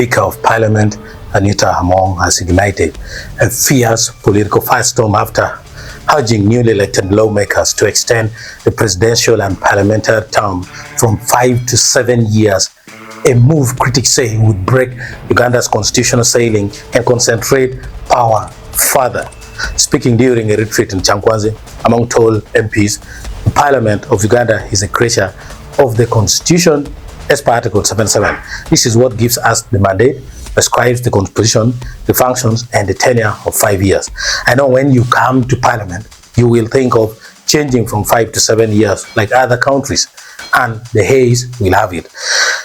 Speaker of Parliament, Anita, has ignited a fierce political firestorm after urging newly elected lawmakers to extend the presidential and parliamentary term from 5 to 7 years, a move critics say would break Uganda's constitutional ceiling and concentrate power further. Speaking during a retreat in Chankwanzi among tall MPs, the Parliament of Uganda is a creature of the Constitution as per Article 77. This is what gives us the mandate, prescribes the composition, the functions, and the tenure of 5 years. I know when you come to Parliament, you will think of changing from 5 to 7 years like other countries, and the haze will have it.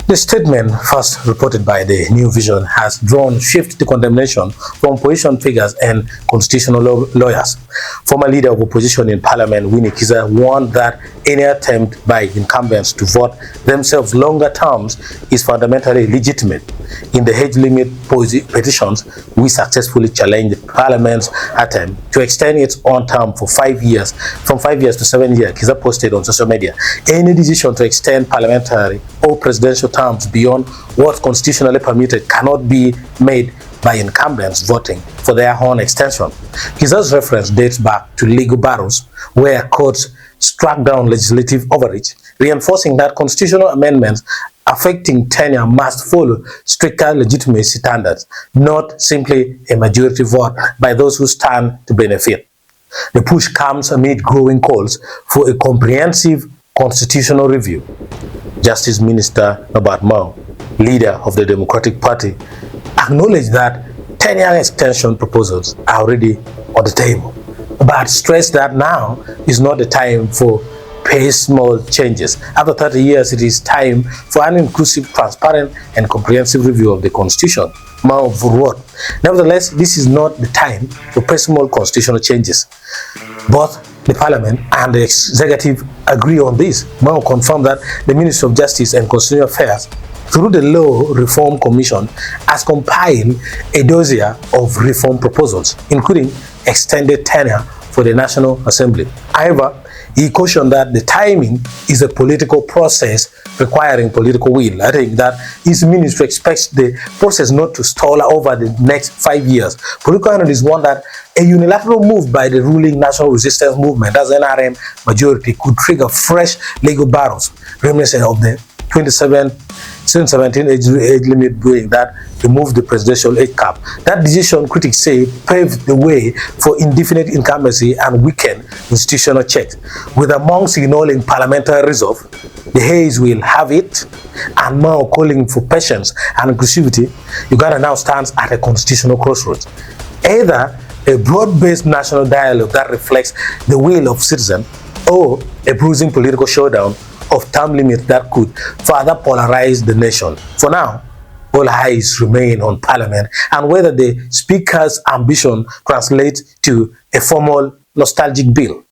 The statement, first reported by the New Vision, has drawn swift condemnation from opposition figures and constitutional lawyers. Former leader of opposition in Parliament, Winnie Kiza, warned that any attempt by incumbents to vote themselves longer terms is fundamentally legitimate. In the age limit petitions, we successfully challenged Parliament's attempt to extend its own term for 5 years, from 5 years to 7 years. Kiza posted on social media, any decision to extend parliamentary or presidential terms beyond what constitutionally permitted cannot be made by incumbents voting for their own extension. His reference dates back to legal battles where courts struck down legislative overreach, reinforcing that constitutional amendments affecting tenure must follow stricter legitimacy standards, not simply a majority vote by those who stand to benefit. The push comes amid growing calls for a comprehensive constitutional review. Justice Minister Norbert Mao, leader of the Democratic Party, acknowledged that tenure extension proposals are already on the table, but stressed that now is not the time for small changes. After 30 years, it is time for an inclusive, transparent, and comprehensive review of the Constitution. Mao wrote, nevertheless, this is not the time for small constitutional changes. Both the Parliament and the Executive agree on this. Mao confirmed that the Ministry of Justice and Constitutional Affairs, through the Law Reform Commission, has compiled a dossier of reform proposals, including extended tenure for the National Assembly. However, he cautioned that the timing is a political process requiring political will. I think that his ministry expects the process not to stall over the next 5 years. Political analysts want that a unilateral move by the ruling National Resistance Movement, as NRM majority, could trigger fresh legal battles, reminiscent of the 2017 age limit bill that removed the presidential age cap. That decision, critics say, paved the way for indefinite incumbency and weakened institutional checks. With among signaling parliamentary resolve, the haze will have it, and Mao calling for patience and inclusivity, Uganda now stands at a constitutional crossroads. Either a broad-based national dialogue that reflects the will of citizens, or a bruising political showdown of term limits that could further polarize the nation. For now, all eyes remain on Parliament and whether the Speaker's ambition translates to a formal nostalgic bill.